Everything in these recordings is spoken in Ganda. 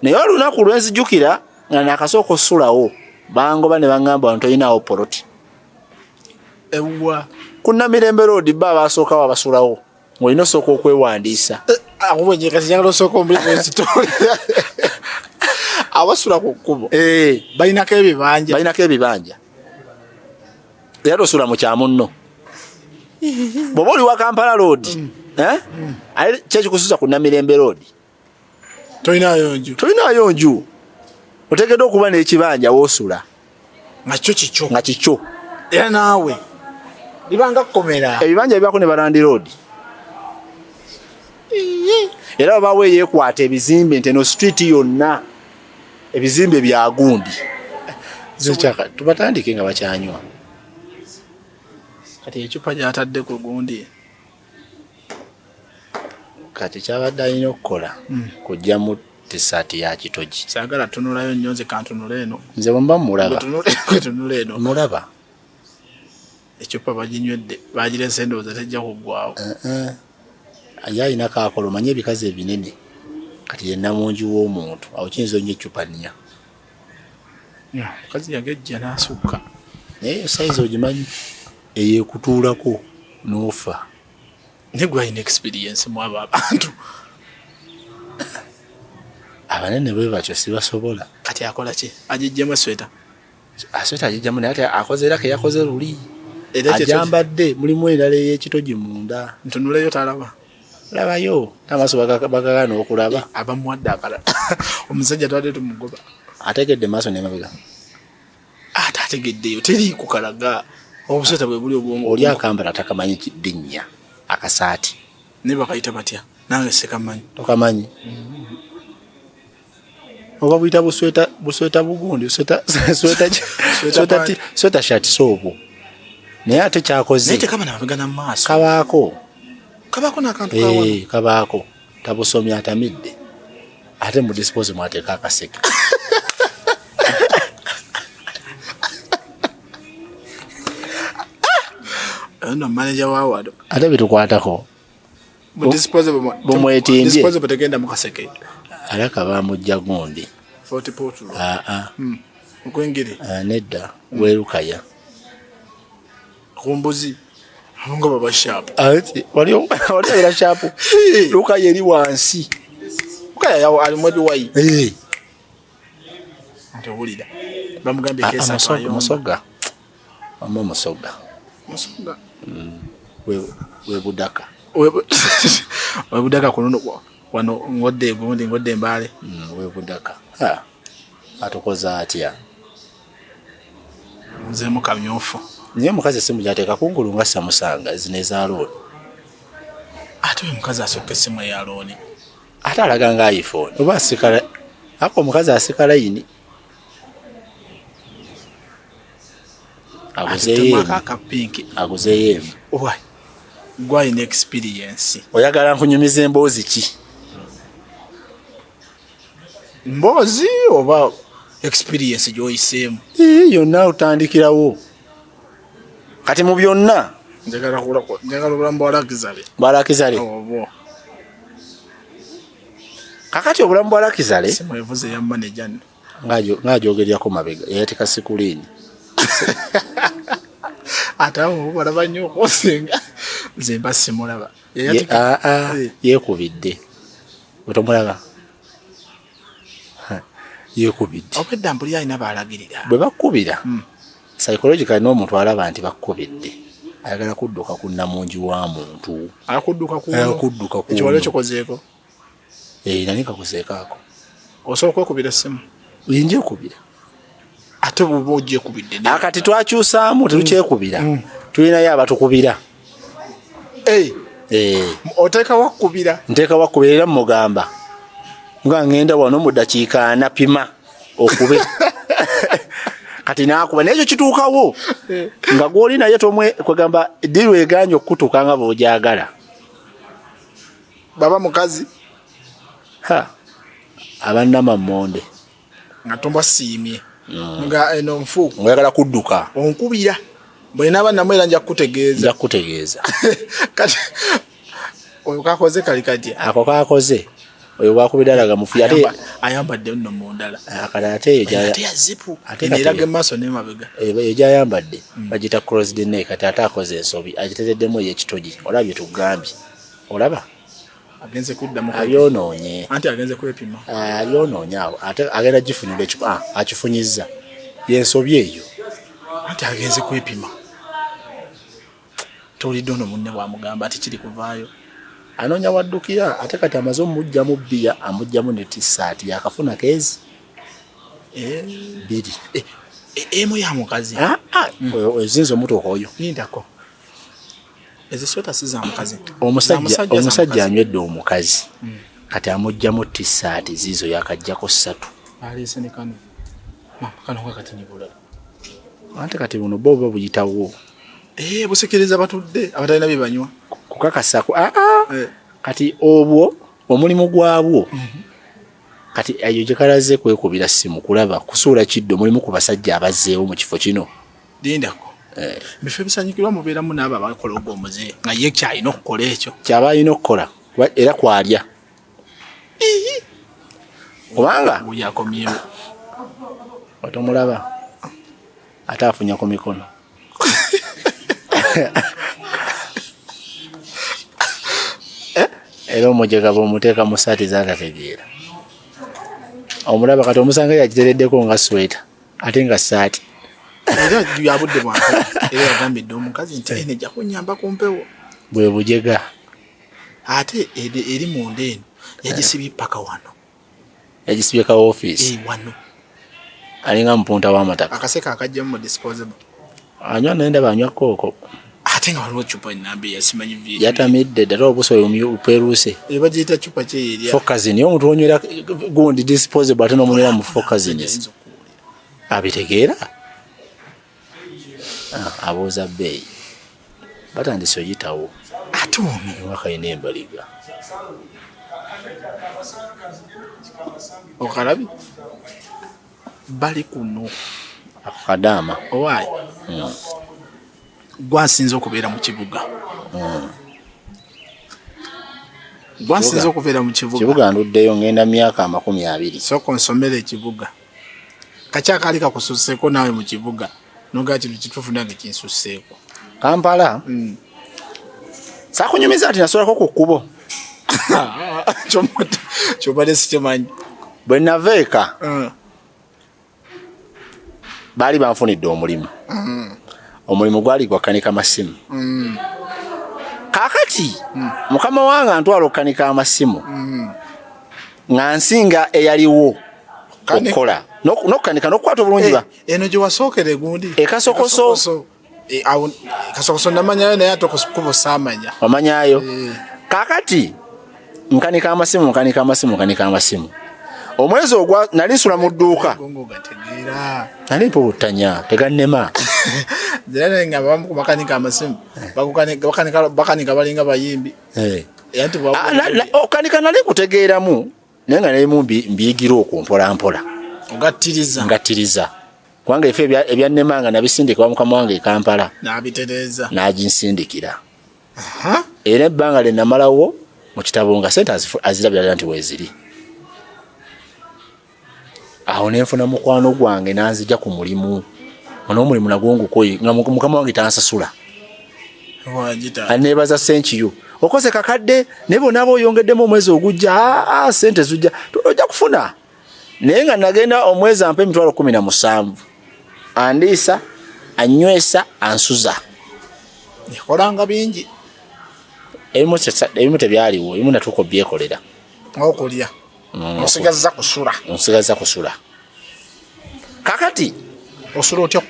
naye olunaku lwenzijukira nga nakasooka osulawo bangoba ne bangamba nti olinawo poloti ewa kunnamirembe road ba basookawo abasulawo ng'olina osooka okwewandiisa akubonyekasi njagala osooka omulimu ekitole abasula ku kkubo balinako ebibanja era tosula mu kyamunno bw'oba oli wa Kampala road kyekikususa ku Namirembe road tolinayo nju oteekeddwa okuba n'ekibanja woosula nga kikyo era naawe libanga kkomera ebibanja bibako ne Barandi road era babawo eyeekwata ebizimbe nti eno street yonna ebizimbe bya gundi tubatandike nga bakyanywa kati ekyupa gyatadde ku gundi kati kyabadde alina okukola kujjamu tisaati ya kitogi saagala tunulayo nnyo nze kantunula eno nze bwemba tunula eno mulaba ekyupa baginywedde bagirese endowooza tejja kuggwawo ye alina kaakolo omanye ebikazi ebinene kati ye namungi w'omuntu awo kiyinza onnyo ecupa nnya mukazi yagejja n'asukka naye sayizi ogimanyi eyeekutuulako n'ofa ne gwalina experience mu abo abantu abanene bwe batyo sibasobola kati akola ki agijjemu esweta asweta agijjamu naye ate akoze era keyakoze luli ajambadde mulimu endala ey'ekitogi munda ntunuleyo talaba labayo n'amaaso bagagana okulaba abamuwadde akala omusajja twadde tumugoba ategedde maaso nemabega ate ategeddeyo teri kukalaga obusweta bwe buli obwongo oli akambala takamanyi kidinnya akasaati ne bakayita batya nange sekamanyi tokamanyi oba buyita busweta bugundi sweta shati soobo naye ate kyakoze naye tekaba namabega namaaso kabaako n'akantu kawa kabaako tabusomya atamidde ate mu dispose mwateeka akaseke no manager wawado ate bitukwatako mu dispose bumwetimbye bategenda mu kaseke alaka bamujja gundi 40 portulo okwengere nedda werukaya kumbuzi ngo baba sharp wali era sharp lukaya eri wansi lukaya yawo ali mwedi wayi ntobulira bamugambye kesa kwa musoga we budaka kuno wano ngodde gundi ngodde mbale we budaka atokoza atya nze mukamyofu niye mukazi simu jateeka kungulu nga samusanga zineza looni ate mukazi asokka simu ya looni ate alaga nga iPhone oba asikala ako mukazi asikala yini aguzeyo owa gwa in experience oyagala nkunyumiza emboozi ki mboozi oba experience gyoyiseemu yonna otandikirawo kati mu byonna njagala obulamu bwalakizale kakati obulamu bwalakizale simu evuze ya manager ng'ajogeryako mabega yayatika sikuliini ate abo balaba nnyo okusinga nze mba simulaba yeekubidde wetomulaba yeekubidde obwedda mbuli alina baalagirira bwe bakkubira psychological n'omuntu alaba nti bakkubidde ayagala kudduka ku nnamungi wa muntu akudduka ekiwalo ekikozeeko nani kakuzeekaako osobola okwekubira essimu yinja ekubira ate bwoba ogyekubidde akati twakyusaamu tetukyekubira tulinayo abatukubira oteeka wakkubira nteeka wakkubira era mugamba nga ngenda wano mu dakiika anapima okube kati nakuba n'ekyo kituukawo nga gwoli naye kwegamba ddiru eganya okukutuuka nga bw'ogyagala baba mukazi abannamammonde nga tombasiimye nga eno nfu oyagala kudduka onkubira bwena namwera nja kukutegeeza kati oyo kakoze kali katya ako kakoze oyo wakubidalaga mufi ate ayambadde nno mundala akala ate ya zipu era gemaso ne mabega ejo ayambadde bagita crossed neck ate atakoze ensobi agiteteddemu ekitogi olabye tugambye olaba agenze kuddamu abyonoonye anti agenze kwepima abyonoonye awo ate agenda gifunira ekipa akifunyizza yensobi eyo anti agenze kwepima tolidde ono munne bwamugamba ati kiri kuvaayo anoonya waddukira ate kati amaze omujjamu bbiya amujjamu ne tisaati yakafuna keezi bbiri emu ya mukazi ezinza omutuuka oyo lindako ezisweta si za mukazi omusajja anywedde omukazi kati amujjamu tisaati ziizo yakajjako 3 alese ne kano kano kati nibulala ate kati buno bo buyitawo busekereza batudde abatalina bye banywa kukakasa kati obwo omulimu gwabwo kati ayo gye kalaze kwekubira simu kulaba kusuula kiddo mulimu ku basajja abazzeewo mu kifo kino lindako bifo ebisanyukirwa mubeeramu n'abo abakola ogwo omuze nga ye kyalina okukola ekyo kyaba alina okukola era kwalya kubanga yakomyewo otomulaba ate afunya ku mikono era omujega bw'omuteeka mu saati zatategeera omulaba kati omusanga yakitereddeko nga sweta ate nga saati era yabudde bwange era yagambidde omukazi nti enejja kunyamba ku mpewo bwe bujega ate eri munda eno yagisibye paka wano yagisibye ka office wano alinga mupunta w'amataka akaseka akajjamu mu disposable anywa naye ndaba anywa kooko ate nga waliwo cupa enambe yasimanyi viri yatamidde ddala obusoyo uperuuse bagiyita cupa kyeyerya focusing niyo omuntu onywera gundi disposable ate n'omunywera mu focusing abitegeera abuuza bbeeyi batandise oyitawo ate ono wakayina embaliga okalabi bali kuno akadaama owaayi gwansinza okubeera mu kibuga gwansinza okubeera mu kibuga nduddeyo ngenda myaka 20 soko nsomera ekibuga kakyakaali kakususseeko naawe mu kibuga nogaa kino kituufu nange kinsusseeko Kampala sakunyumiza ati nasolako ku kkubo kyobadde sikimanyi bwe naveeka baali banfunidde omulimu omulimu gwali gwakanika masimu kakati mukama wange antwala okukanika amasimu nga nsinga eyaliwo okukola n'okukanika n'okukwata obulungi ba eno gye wasookere gundi ekasokoso kasokoso namanyayo naye ate okukuba saamanya wamanyayo kakati nkanika amasimu omwezi ogwa nali nsula mu dduuka nali mpowuttanya tegannema zirana nga bamu ku bakanika amasimu bakanika balinga bayimbi okanika nali kutegeeramu naye nga nalimu mbiyigira okwo mpolampola ngattiriza kubanga efe ebyannemanga nabisindika wa mukama wange Kampala nabitereeza naginsindikira era ebbanga lye namalawo mu kitabo nga sente azirabira nti weeziri awo nenfuna mukwano gwange nanzija ku mulimu onomulimu nagwo ngukoyi nga mukama wange tansasula anebaza senkiyo okoze kakadde ne bonna boyongeddemu omwezi ogujja sente zujja ojja kufuna naye nga nagenda omwezi ampe emitwalo 17 andiisa anywesa ansuza nikolanga bingi ebimu tebyaliwo ebimu natuuka obyekolera okulya onsigaza kusula kakati osula otya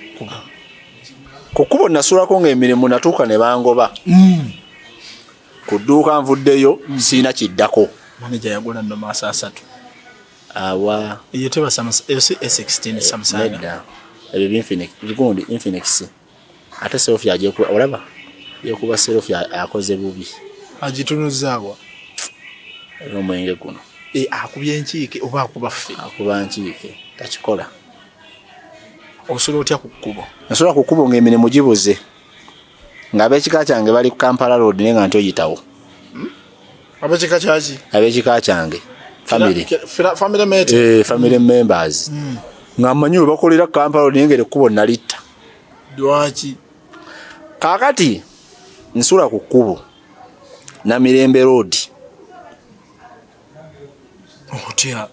ku kkubo nasulako ng'emirimu natuuka ne bangoba ku dduuka nvuddeyo siina kiddako maneja yagula ndo maaso 3 awa iyo teba S16 Samsung ebyo bigundi Infinix ate selfie ajeku olaba yekuba selfie akoze bubi agitunuzawa omwenge guno akubye enkiike oba akuba ffe akuba nkiike takikola osula otya ku kkubo nasobola ku kkubo ng'emirimu gibuze ng'ab'ekika kyange bali ku Kampala road naye nga nti oyitawo ab'ekika kyaki ab'ekika kyange family mate family members nga manyi bakolera Kampala nengere kubo nalita dwachi kakati nsula ku kkubo na Mirembe Road otia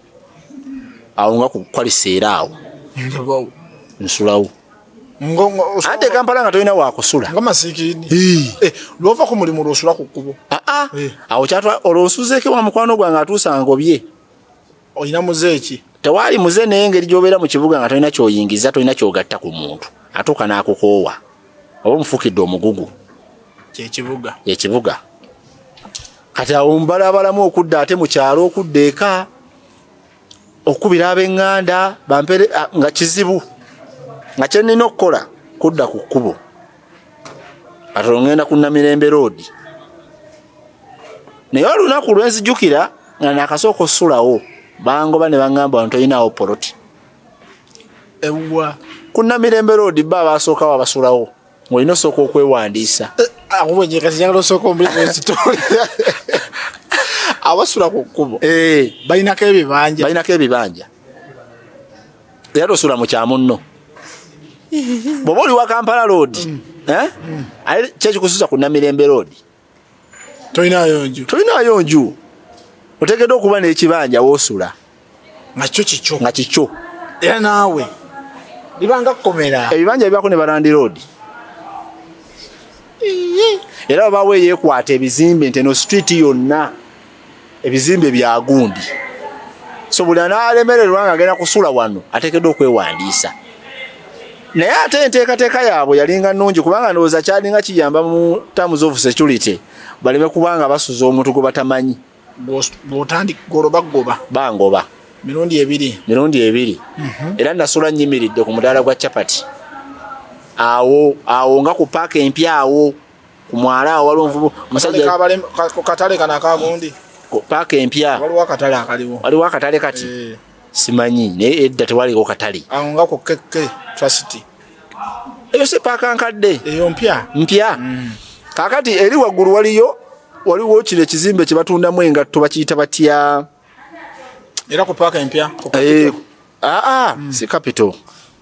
awo nga ku kwaliseera awo ngabawo nsulawo ngongo ate Kampala nga toyina wa kusula ngoma sikini lova ku mulimu losula ku kkubo awo kyatwa olonsuzeeke wa mukwano gwange atuusa ngobye oyina muzeeki tewali muze naye engeri gy'obeera mu kibuga nga tolina kyoyingiza tolina kyogatta ku muntu atuuka n'akukoowa oba omufukidde omugugu ekibuga kati awo mbalabalamu okudda ate mu kyalo okudda eka okubira ab'eŋŋanda bampere nga kizibu nga kyenina okukola kudda ku kkubo kati olwongenda ku Namirembe Road naye olunaku lwenzijukira nga nakasooka osulawo bangoba ne baŋŋamba ntolinawo poloti ewa ku Namirembe Road bba basookawo abasulawo ng'olina osooka okwewandiisa abasula ku kkubo balinako ebibanja era tosula mu kyamunno bw'oba oli wa Kampala Road ate kyekikususa ku Namirembe Road tolinayo nju otegedde okuba n'ekibanja woosula nga kikyo era naawe libanga kkomera ebibanja bibako ne Barandi Road era babawo eyeekwata ebizimbe Nteno Street yonna ebizimbe bya gundi so buli anaalemererwa nga agenda kusula wano ateekeddwa okwewandiisa naye ate enteekateeka yaabwe yalinga nnungi kubanga ndowooza kyalinga kiyamba mu terms of security baleme kubanga basuza omuntu gwe batamanyi bw'otandika bangoba mirundi ebiri era nasula nnyimiridde ku mudaala gwa capati awo nga ku paaka empya awo ku mwala awo waliwo nvubu musajja ku katale kana akagundi ku paaka empya waliwo akatale kati simanyi naye edda tewaliko katale awo nga ku Keke Trust eyo si paaka nkadde eyo mpya kakati eri waggulu waliwo kino ekizimbe kye batundamu engatto bakiyita batya era ku paaka empya si capital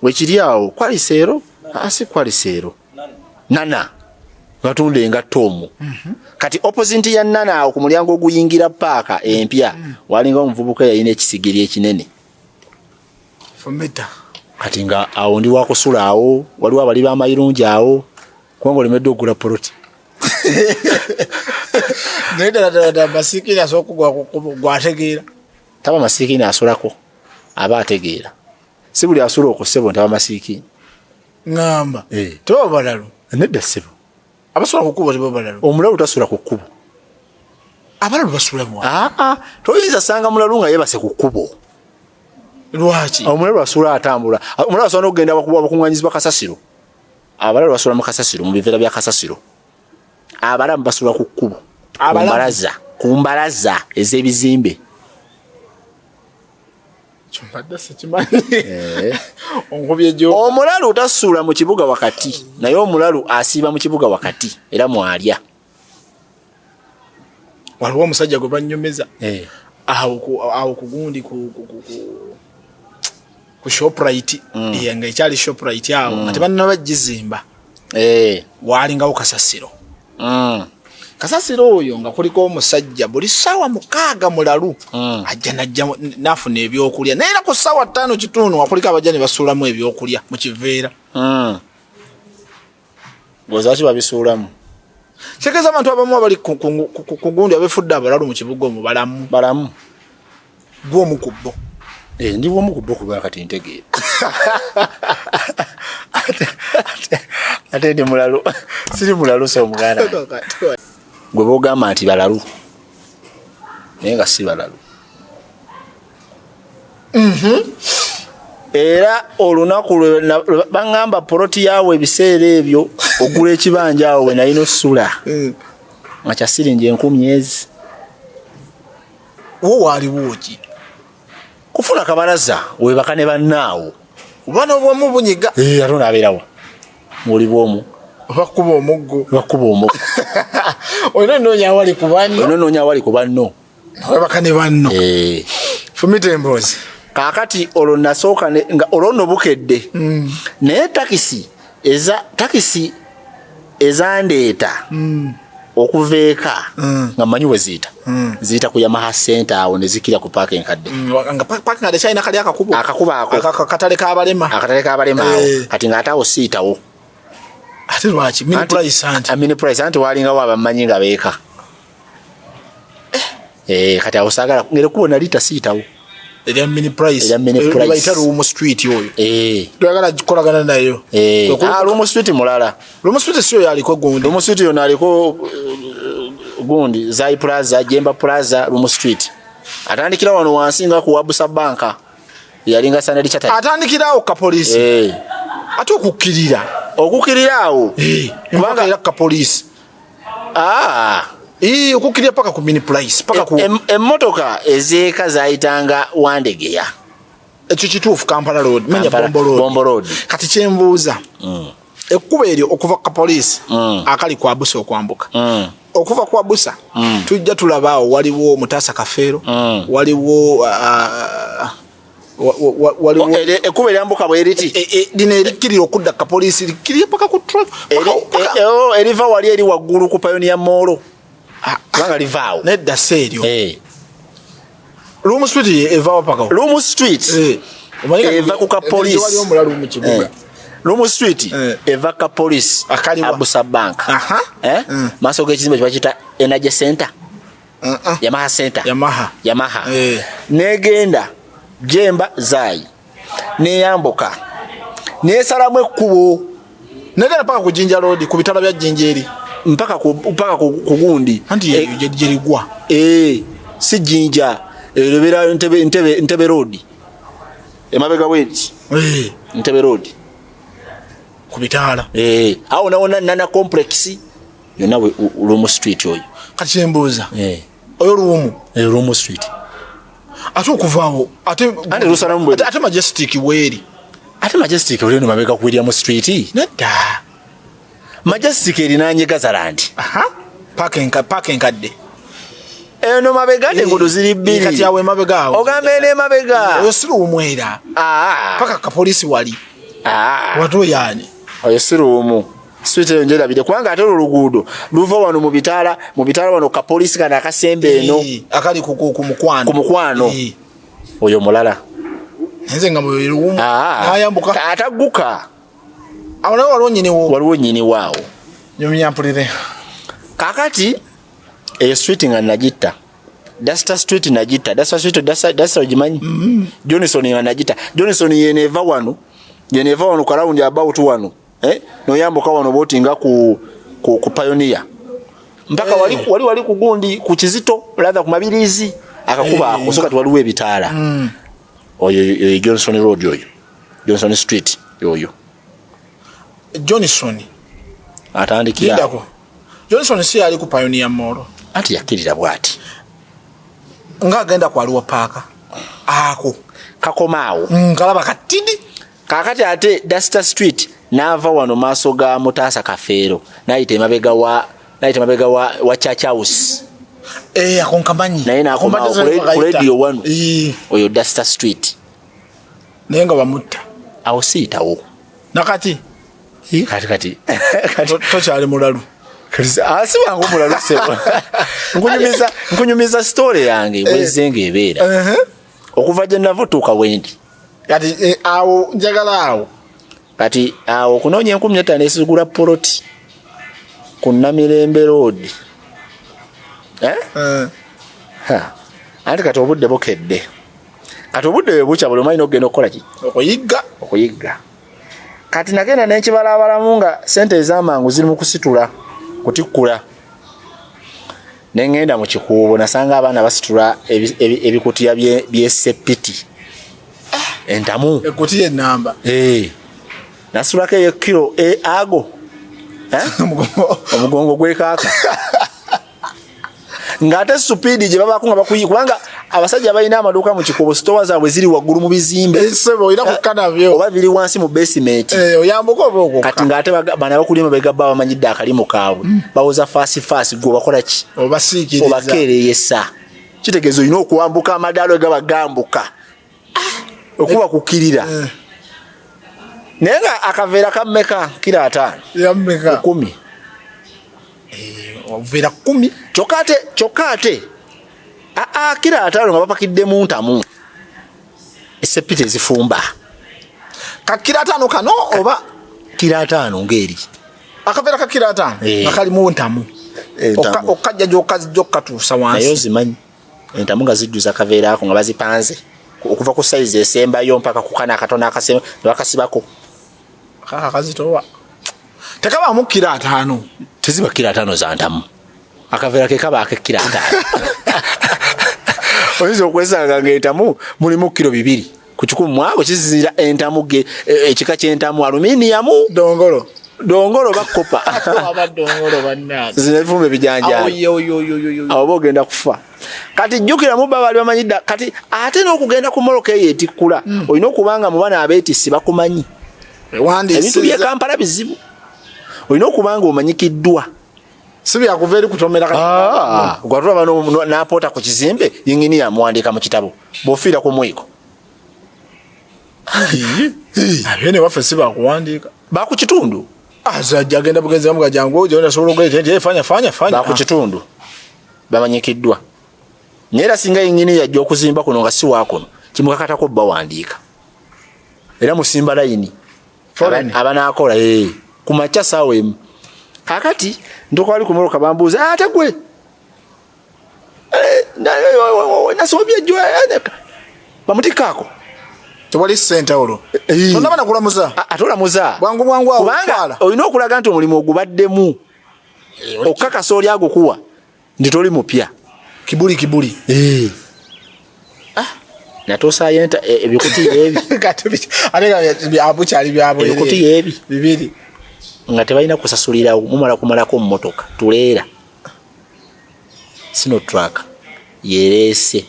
wekiri awo kwaliseero si kwaliseero nana batunda engatto omwo kati opposite ya nana awo ku mulyango oguyingira paaka empya walinga omuvubuka yalina ekisigiri ekinene kati nga awo ndi wakusula awo waliwo abali b'amayirungi awo kubanga olemedde okugula poloti naye ddala masikini asooka gwategeera taba masiikini asulako aba ategeera si buli asula okussebo ntaba masiikini ŋŋamba teba balalu nedda ssebo abasula ku kkubo teba balalu omulalu tasula ku kkubo abalalu basulamu toyinza sanga mulalu nga yebase ku kkubo lwaki omulalu asula atambula omulalu asobola n'okugenda abakuŋŋanyizi ba kasasiro abalalu basula mu kasasiro mu biveera bya kasasiro abalamu basula ku kkubo ku mbalaza ez'ebizimbe omulalu tasula mu kibuga wakati naye omulalu asiiba mu kibuga wakati era mwalya waliwo omusajja gwe bannyumeza awo kugundi ku Shoprite nga ekyali Shoprite awo nga tebannaba gizimba waalingawo kasasiro kasasiro oyo nga kuliko omusajja buli ssaawa 6 mulalu ajja najja nafuna ebyokulya naye era ku ssaawa 5 kitundu wakuliko abajja ne basuulamu ebyokulya mu kiveera gozaki babisuulamu kitegeeza abantu abamu abali ku gundi abefudde abalalu mu kibuga omwo balamu gw'omukubbo ndi bwomu ku bbo kuba kati ntegeera ate ndi mulalu siri mulalu so omuganda gwe bogamba nti balalu naye nga si balalu era olunaku baŋŋamba poloti yaawe ebiseera ebyo ogula ekibanja awo we nalina ossula nga kya siringi 10,000 wo waaliwo ki kufuna kabalaza webaka ne bannaawo obwana obwomu bunyiga ate onaabeerawo muli bwomu bakuba omuggo olina onoonya awali ku banno webaka ne banno Fumite Mbozi. Kakati olwo nasooka nga olwo nno bukedde. Naye takisi ezandeeta okuva eka nga mmanyi we ziyita. Ziyita ku Yamaha Center awo ne zikira ku parking kadde. Nga parking kadde china kali akakubo. Akakubo ako. Akatale k'abalema. Akatale k'abalema awo. Kati ng'ate awo siyitawo. Ate lwaki mini price anti. Mini price anti walingawo abamanyi nga beeka. Kati awo saagala ngere kubona lita siyitawo. Eri mini price. Baita Rumu Street yoyo. Twagala kolagana nayo. Rumu Street mulala. Rumu Street sio yaliko gundi. Rumu Street yona aliko gundi Zai Plaza, Jemba Plaza, Rumu Street. Atandikira wano wansinga ku Wabusa Banka. Yalinga Standard Chartered. Atandikirawo ka police. Ate okukirira. Okukirira awo. Kubanga ka police. Okukirira paka ku mini price paka ku emmotoka ezeeka zayitanga Wandegeya. Ekyo kituufu Kampala Road, menya Bombo Road. Kati kyembuuza. Ekkuba eryo okuva ka police akali kwa Busa okwambuka. Okuva kwa Busa tujja tulabaawo waliwo Mutasa Kafeero, waliwo ekkuba eryambuka bweriti lino erikirira okudda ka police likirira paka ku truck eriva wali eri waggulu ku Pioneer Mall. Kubanga livaawo nedda seeryo. Rumu Street evaawo paka Rumu Street eva ku ka police. Wali omulalu mu kibuga. Rumu Street eva ka police Abusa Bank. Maaso g'ekizimbe kye bakiyita Energy Center. Yamaha Center. Yamaha. Negenda Jemba Zai. Neyambuka. Nesalamu ekkubo. Negenda paka ku Jinja Road ku bitala bya Jinjeri. Mpaka ku gundi. Anti jerigwa. Si Jinja. Elebera Ntebe Road. Emabega weti. Ntebe Road. Ku bitala. Awo naona Nana Complex. Yona we Rumu Street oyo. Kati embuuza. Oyo Rumu. Rumu Street. Ate okuvaawo ate Lusalamu ate Majestic weeri. Ate Majestic oli no mabega ku William Street. Nedda. Majestic erinaanye Gazalandi. Parking kadde. Eno mabega enguudo ziri bbiri. Kati awe mabega awo. Ogamba ene mabega. Oyo si Rumu era. Paka ka police wali. Watu yani. Oyo si Rumu. Street eyo njerabire kubanga ate oluguudo luva wano mu bitala wano ka police kana akasembe eno akali ku mukwano. Oyo mulala. Nze nga mu Rumu ayambuka atagguka. Awona waliwo nnyini waawo. Nyumyampulire. Kakati eyo street nga nagitta. Dasta Street nagitta. Dasta ogimanyi. Johnson nga nagitta. Johnson yeneva wano ku round about wano. Noyambuka wano botinga ku Pioneer. Mpaka wali ku gundi ku Kizito ladha ku Mabirizi akakuba akusoka twaliwe bitala. Oyo Johnson Road oyo. Johnson Street yoyo. Johnson atandikira. Ndako. Johnson si ali ku Pioneer Mall. Ati yakirira bwati. Nga agenda kwa Luwa Park. Ako kakomaawo. Kalaba katidi. Kakati ate Dasta Street nava wano maaso ga Mutasa Kafeero nayita emabega wa Church House. Akonkamanyi. Naye nakomawo ku radio wano. Oyo Dasta Street. Naye nga bamutta. Awo siyitawo. Nakati. Kati. Tokyali mulalu. Si wangu mulalu sebo. Nkunyumiza story yange bwezenga ebeera. Okuva gye navutuuka wendi. Kati awo njagala awo. Kati awo kunoonya 15 esigula poloti ku Namirembe Road. Ate kati obudde bukedde. Kati obudde bwe bukya buli omanyi n'ogenda okukola ki? Okuyigga. Kati nagenda n'ekibalabalamu nga sente ez'amangu ziri mu kusitula kutikkula. Ne ngenda mu kikuubo nasanga abaana basitula ebikutiya by'essepiti. Entamu. Ekutiya ennamba. Nasulako eyo kilo ago. Omugongo gwekaaka. Ngate supidi gye babako nga bakuyi kubanga abasajja balina amaduuka mu kikubo store zaabwe ziri waggulu mu bizimbe. Sebo ira kukana byo. Oba biri wansi mu basement. Oyambuka oboko. Kati ngate bana bakulima bega baba manyidde akalimu kaabwe. Bawoza fast gwe bakola ki? Obasiikiriza. Obakeereyesa. kitegezo ino okuwambuka amadalo gaba gambuka okuba kukirira nenga akaveera kameka kila 5 yammeka 10 overa 10 chokate kila 5 nga bapakidde mu ntamu esepite zifumba kakira 5 kano oba kila 5 ngeri akaveera kakira 5 akali mu ntamu okajja jokatuusa wansi nayo zimanyi entamu nga zijjuza akaveera ako nga bazipanze okuva ku size esembayo mpaka ku kana akatono akasemba bakasibako kazitowa tekaba mu kila 5 teziba kila 5 za ntamu akaveera ke kaba akekira 5 oyinza okwesanga ng'entamu mulimu kilo 2 ku kikumu mwako kizira entamu ge ekika ky'entamu aluminiyamu dongolo bakopa abadongolo bannazi zinavumbe bijanja abo bogenda kufa kati jjukira mu baba bamanyidda kati ate n'okugenda ku moloka yetikula olina okubanga mu bana abeetisi bakumanyi ebintu bye Kampala bizibu olina okubanga omanyikiddwa sibi akuva eri kutomera gwatula bano n'apoota ku kizimbe yingini yamuwandiika mu kitabo bw'ofiira ku mwiko abene waffe si bakuwandiika bakukitundu azajja agenda bugenzi bamuga jangu ojo ndasobola okuleeta nti fanya bakukitundu bamanyikiddwa neera singa yingini yajja okuzimba kuno nga si waakuno kimukakatako bawandiika era musimba layini abanaakola ku makya saawa emu kakati ntokwali ku moloka bambuuza ate gwe nasobye jjo bamutikaako tewali ssente olwo tonna bana kulamuza atolamuza bwangu kubanga olina okulaga nti omulimu ogubaddemu okukakasa oli agukuwa nti toli mupya kibuli natoosayo ebikuti ebi ebikuti ebi bibiri nga tebalina kusasulira mumala kumalako mu motoka tuleera sino truck yereese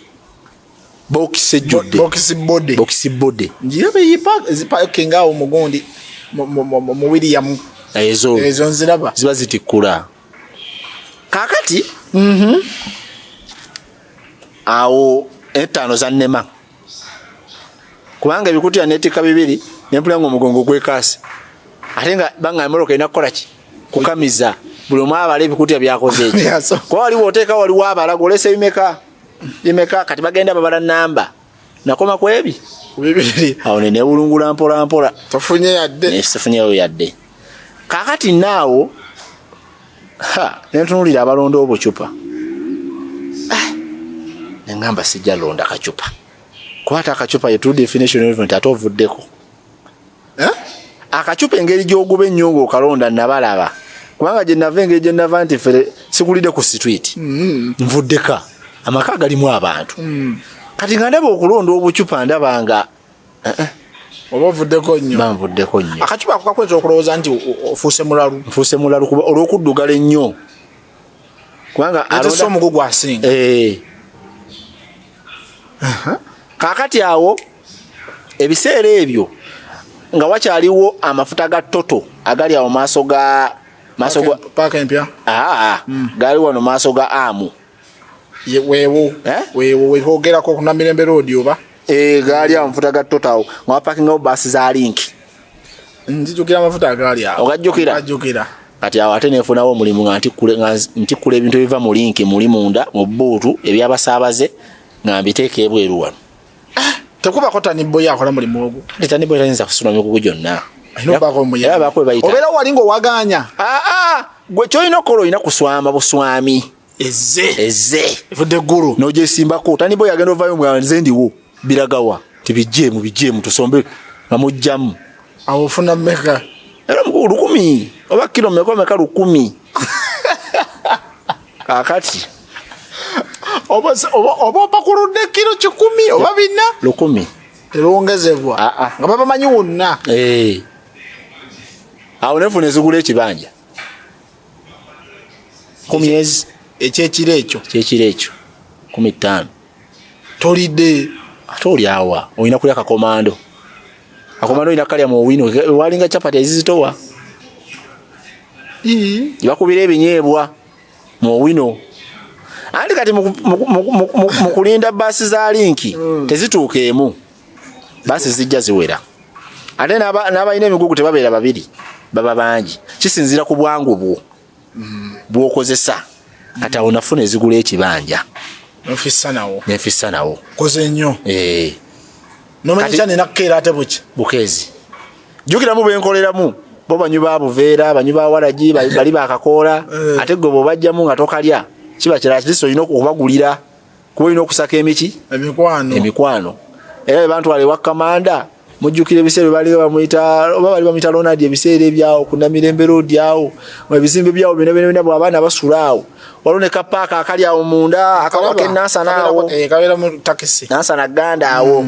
box bode njirabe yiparking awo mugundi mu William ezo nziraba ziba zitikula kakati awo 5 za nnema kubanga ebikuti anetika 2 nempulanga omugongo gwekasi ate nga banga emoloka ina kukola ki kukamiza buli omwe abala ebikuti byakoze eki kwa waliwo oteeka waliwo abala golesa imeka kati bagenda babala namba nakoma ku ebi bibiri awo ne bulungula mpola sifunyeyo yadde kakati naawo nentunulira abalonda obucupa nengamba sijja londa kacupa kwata akacupa yetu definition event atovuddeko akacupa engeri gy'oguba ennyongo okalonda nabalaba kubanga gye nava engeri gye nava nti fere sikulidde ku street nvuddeka amaka galimu abantu kati nga ndaba okulonda obucupa ndabanga oba ovuddeko nnyo banvuddeko nnyo akacupa akakweza okulowooza nti ofuuse mulalu kuba olw'okuddugala ennyo kubanga alonda omugu gwasinga kakati awo ebiseera ebyo nga wakyaliwo amafuta ga toto agali awo maaso ga paka empya gali wano maaso ga amu weewo wehogerako ku Namirembe Road oba gali awo amafuta ga toto awo nga wapakingawo baasi za linki nzijukira amafuta agali awo ogajjukira kati awo ate nefunawo omulimu nga ntikula ebintu ebiva mu linki muli munda mu buutu ebyabasaabaze nga mbiteeka ebweru wano tekubako tanibo yakola mulimu ogwo tanibo tayinza kusula mikugu gyonna obeera wali ng'owaganya gwe kyolina okukola olina kuswama buswami eze evudde eggulu n'ogyesimbako tanibo yagenda ovayo nga nze ndiwo biragawa tibijjeemu tusombe nga mujjamu awo ofuna mmeka era 100 oba kilo meka 100 kakati oba opakuludde kilo 10 oba 100 terwongezebwa nga babamanyi wonna awo nefuna ezigula ekibanja 10 ekyekiro ekyo 15 tolidde ate oli awa olina kulya kakomando olina kalya mu wino walinga chapati ezizitowa bakubira ebinyeebwa mu wino andi kati mu kulinda basi za linki tezituuka emu basi zijja ziwera ate n'abalina emigugu tebabeera babiri baba bangi kisinzira ku bwangu bwo bw'okozesa kati awo nafuna ezigula ekibanja nefissa nawo koze nnyo nomanya nenakkeera ate bukeezi jjukiramu bwenkoleramu bo banyu ba Buveera banyu ba Waragi bali bakakoola ate gwe bw'obajjamu nga tokalya kiba kirala kiriso olina okubagulira kuba olina okusaka emikwano era bantwala ewa Kamanda mujjukira ebiseera bali bamuyita oba bali bamuyita Ronald ebiseera ebyawo ku Namirembe Road awo ebizimbe byawo bino bw'abaana basula awo waliwo ne kapaaka akali awo munda akawaka enansana awo kabeera mu takisi nansana ganda awo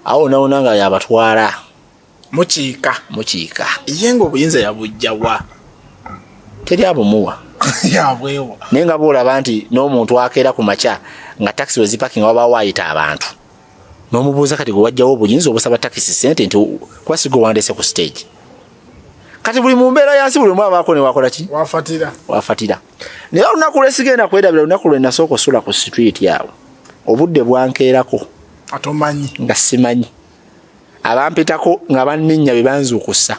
awo nawona nga yabatwala mukiika ye ng'obuyinza yabujjawa teri abumuwa yabwewa naye nga boolaba nti n'omuntu akeera ku makya nga takisi wezipakinga wabaawo ayita abantu n'omubuuza kati gwe wajjawo obuyinza obusaba takisi sente nti kwasiga wandese ku stage kati buli mu mbeera yansi buli omu abaako ne wakola ki wafatira naye olunaku lwesigenda kwedabira olunaku lwe nasooka osula ku street awo obudde bwankeerako atomanyi nga simanyi abampitako nga banninnya be banzuukussa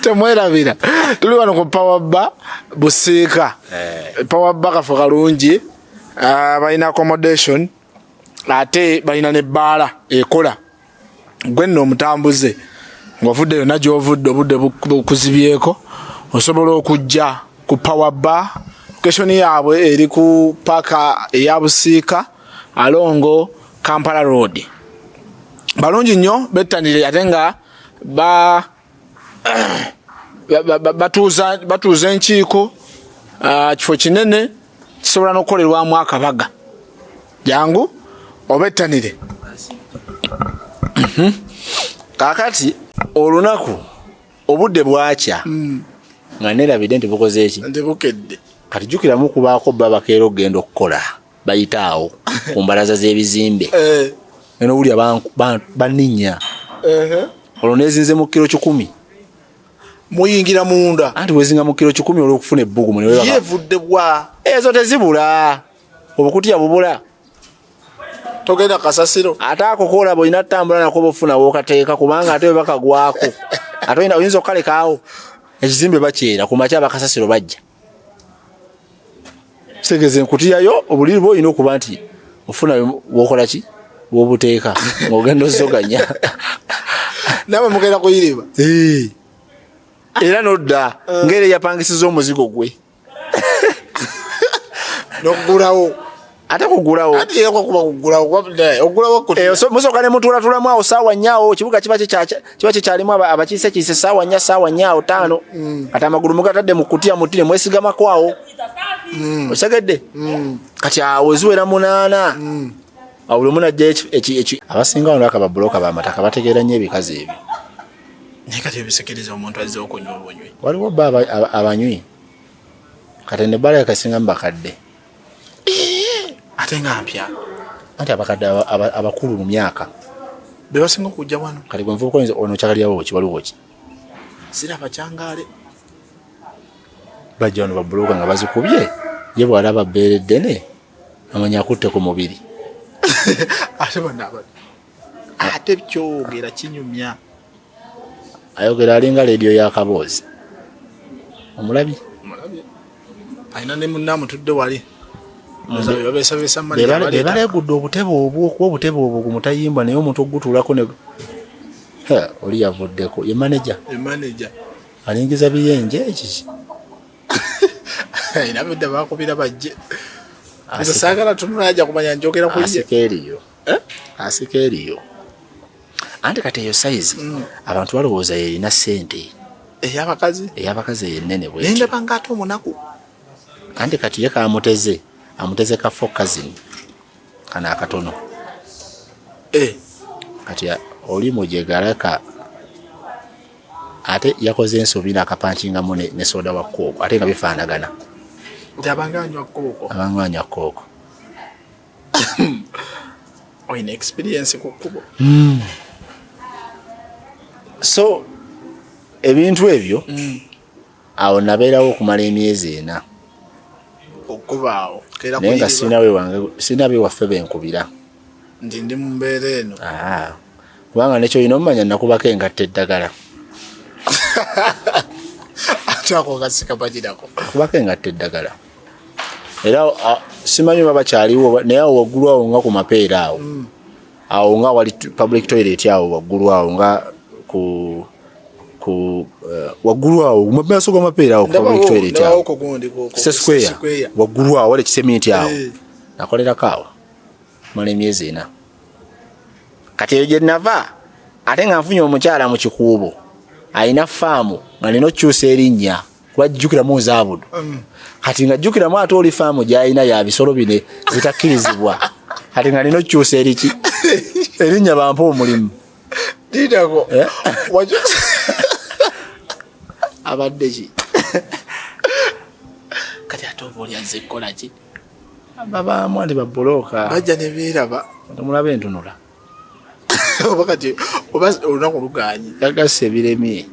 temwerabira tuli wano ku Powerbar Busiika Powerbar kafo kalungi balina accommodation ate balina nebbaala ekola gwe nno omutambuze ng'ovudde yonna gy'ovudde obudde bukuzibyeko osobola okujja ku Powerbar location yaabwe eri ku paaka eya Busiika alongo Kampala Road balungi nnyo bettanire ate nga batuuza enkiiko kifo kinene kisobola n'okukolerwamu akabaga jangu obettanire kaakati olunaku obudde bwakya nga nerabidde nti bukoze eki nti bukedde kati jjukiramu kubaako babakeera okugenda okukola bayita awo ku mbalaza z'ebizimbe eno owuli banninnya olwo nezinze mu kiro 10 muyingira munda anti wezinga mu kiro 10 olw'okufuna ebbugumu yevudde bwa ezo tezibula obukutya bubula togenda kasasiro ate ako koolaba olina ttambula nako bofuna wookateeka kubanga ate webakagwako ate oyinza okukalekaawo ekizimbe bakyera ku makya bakasasiro bajja kitegeeza enkutiyayo obuliri bwo olina okuba nti ofuna wokola ki wobuteeka ng'ogenda ozoganya nawe mugenda kuyiriba era nodda ngeri yapangisiza omuzigo gwe n'okugulawo ate kugulawo ate yako kuba kugulawo musooka ne mutuulatulamu awo saawa nnyawo ekibuga kiba kikyalimu abakiise saawa 5 kati amagulu mugatadde mu kutya muti ne mwesigamako awo osegedde kati awo eziwera 8 awo buli munajja abasinga wano akababuloka bamataka bategeera nnyo ebikazi ebyo naye kati ebisekereza omuntu azze okunywa obunywi waliwo bba abanywi kati ne bbala yakasingamu bakadde ate nga mpya anti abakadde abakulu mu myaka be basinga okujja wano kati bwe nvubuka oyinza ono kyakalyawo ki waliwo ki siraba kyangaale bajja wano babuloka nga bazikubye ye bw'alaba bbeere ddene amanya akutte ku mubiri ate banaba ate kyogera kinyumya ayogera alinga leediyo ya Kaboozi omulabi ayina ne munna amutudde wali bebalegudde obutebe obwo kuba obutebe obwo gumutayimbwa naye omuntu ogutuulako ne oli yavuddeko ye manager alingiza biyenje ekiki inabidde bakubira bajje saagala tunulaja kumanya njogera ku asika eriyo anti kati eyo size abantu balowooza yerina ssente ey'abakazi eyennene bwende bangaate omunaku anti kati ye amuteze kafo kazini kana akatono kati oli mujegalaka ate yakoze ensobi n'akapankingamu ne soda wa kooko ate nga bifaanagana abanganywa kooko oyina experience ku kkubo so ebintu ebyo awo nabeerawo okumala emyezi 4 okubaawo kera naye nga sina be waffe benkubira ndi mu mbeera eno kubanga nekyo olina omumanya nakubako engatta eddagala atako gasikapagirako nakubako engatta eddagala era simanyi oba bakyaliwo naye awo waggulu awo nga ku mapeera awo awo nga wali public toilet awo waggulu awo nga ku waggulu awo mumaaso g'amapeera awo ku public toilet awo square waggulu awo wali kisementi awo nakolerako awo mala emyezi 4 kati eyo gye nava ate nga nfunye omukyala mu kikuubo alina faamu nga nina okukyusa erinnya kuba jjukiramu Zaabudu kati nga jjukiramu ate oli faamu gy'alina ya bisolo bine bitakkirizibwa kati nga nina okukyusa erinnya bampa omulimu ditako abadde ki kati ate oba oli azze kukola ki babaamu andi babbulooka bajja ne beeraba tomulabe entunula oba kati oba olunaku lugaanyi yagasse ebiremye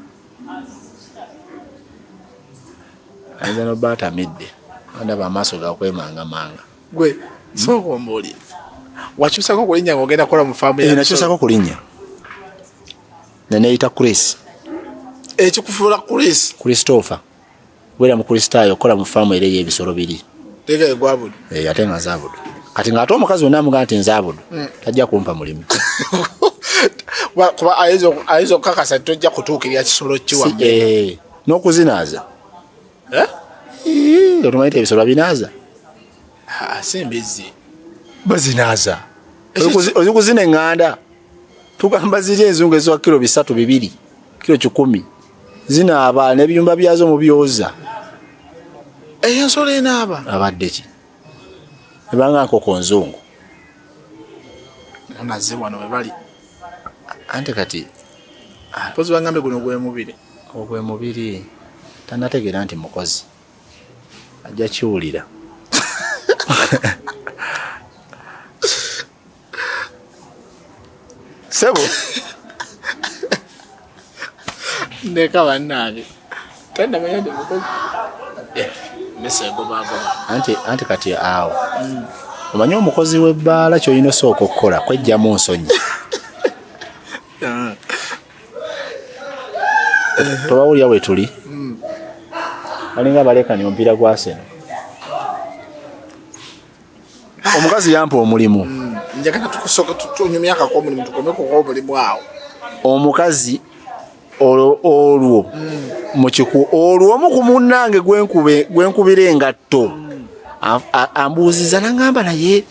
ayinza noba atamidde andaba amaaso gakwemangamanga gwe sooka ombuulire wakyusako ku linnya ng'ogenda kukola mu faamu nakyusako ku linnya neneeyita Chris ekikufuula Christopher wera mu Kristaayo okola mu faamu era ey'ebisolo biri tega egwabudu ate nga Zaabudu kati ng'ate omukazi wonna amugaa nti Nzaabudu tajja kumpa mulimu kuba ayinza okukakasa tojja kutuukirira kisolo kiwamme n'okuzinaaza otumanyi ebisolo binaaza si mbizi bazinaaza ozikuzina eŋŋanda tugamba ziri enzungu eziwa kilo 3 2 kilo 10 zinaaba n'ebiyumba byazo mu byoza eyo ensolo enaaba abadde ki ebanga nkoko nzungu nazze wano we bali ante kati pozi bangambe guno ogw'emubiri mubiri tanategeera nti mukozi ajja kiwulira sebo ndeka bannange tandamanya ndi mukozi mesa egobagoba anti kati awo omanyi omukozi w'ebbaala ky'olina osooka okukola kwejjamu nsonyi tobawulya we tuli balinga balekani omupiira gwa Arsenal omukazi yampa omulimu njagala tukusooka tunyumyakako omulimu tukomeko omulimu awo omukazi olwo mukiku olwomu ku munnange gwenkubira engatto ambuuziza nangamba naye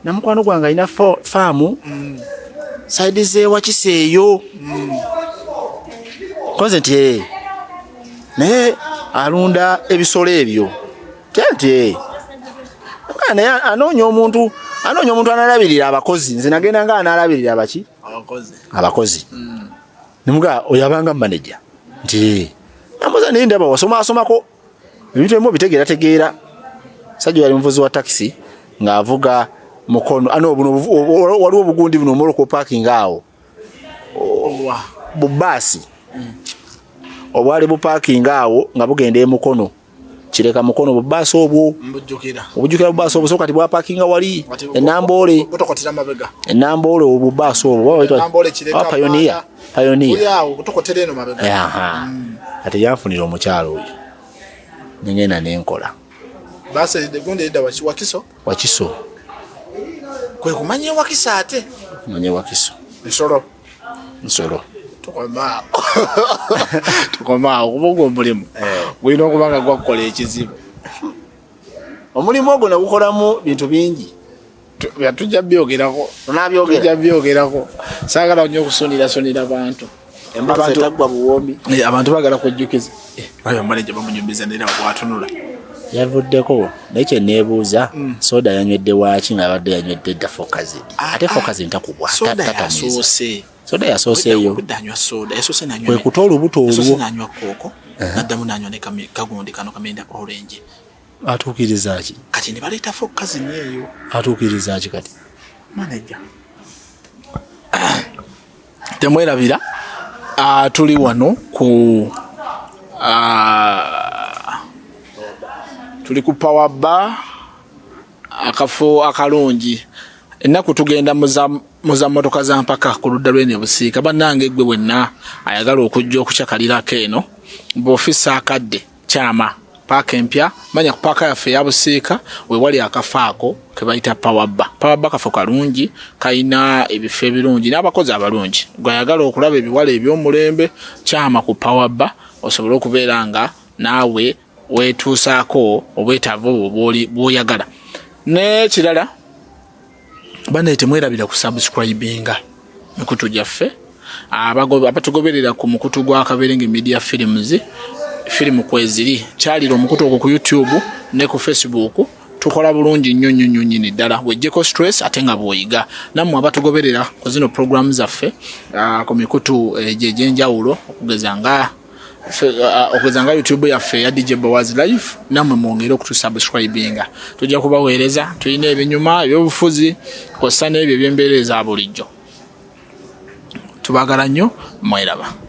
namukwano gwange alina faamu saidi zewakiseeyo koze nti naye alunda ebisolo ebyo nti naye anoonya omuntu analabirira abakozi nze nagenda nga analabirira abakozi nemuga oyo abanga manager nti namuza naye ndaba asomako ebintu ebimu bitegeerategeera sajja yali muvuzi wa taxi ng'avuga mukono waliwo obugundi buno omuloko parking awo bubaasi obwali buparking awo nga bugenda emukono kireka mukono bubaasi obwo obujjukira bubaasi obwo so kati bwa parkinga wali enamboole obubaasi obwo pioneer ate yanfunira omukyalo oyo nengenda nenkola wakiso kwe kumanya Wakiso ate manye Wakiso nsolo tukomaawo kuba omulimu gulina okuba nga gwakukola ekizibu omulimu ogwo nagukolamu bintu bingi tujja byogerako saagala nnyo okusunira bantu abantu bagala kujjukiza manager bamunyumbiza nera bwatunula yavuddeko naye kyeneebuuza soda yanywedde waaki ng'abadde yanywedde dda fokazini ate fokazini takubwa soda yasooseeyo kwe kuta olubuto olwo naddamu nanywa ne kagundi kano kamenda orange atuukiriza ki kati ne baleeta fokazini eyo atuukiriza ki kati manager temwerabira tuli wano ku tuli ku Power Bar akafo akalungi ennaku tugenda muza motoka za mpaka ku ludda lw'e Busiika bannange gwe wenna ayagala okujja okukyakalirako eno b'ofisa akadde kyama paaka empya manya ku paaka yaffe ya Busiika wewali akafaako ke bayita Power Bar. Power Bar kafo kalungi kayina ebifo ebirungi n'abakozi abalungi gwayagala okulaba ebiwala eby'omulembe kyama ku Power Bar osobola okubeera nga naawe weetuusaako obwetaavu bw'oyagala. Ne kirala bane temwerabira ku subscribinga mikutu gyaffe abatugoberera ku mukutu gwa Kaberenge Media Films filimu kweziri kyalira omukutu ogwo ku YouTube ne ku Facebook tukola bulungi nnyo nyini ddala wejjeko stress ate nga bwoyiga nammwe abatugoberera ku zino programs zaffe ku mikutu egy'enjawulo okugeza nga YouTube yaffe ya DJ Boaz Live nammwe mwongere okutusubscribinga tujja kubaweereza tulina ebinyuma ebyobufuzi kw'ossa n'ebyo eby'embeera eza bulijjo tubagala nnyo mweraba.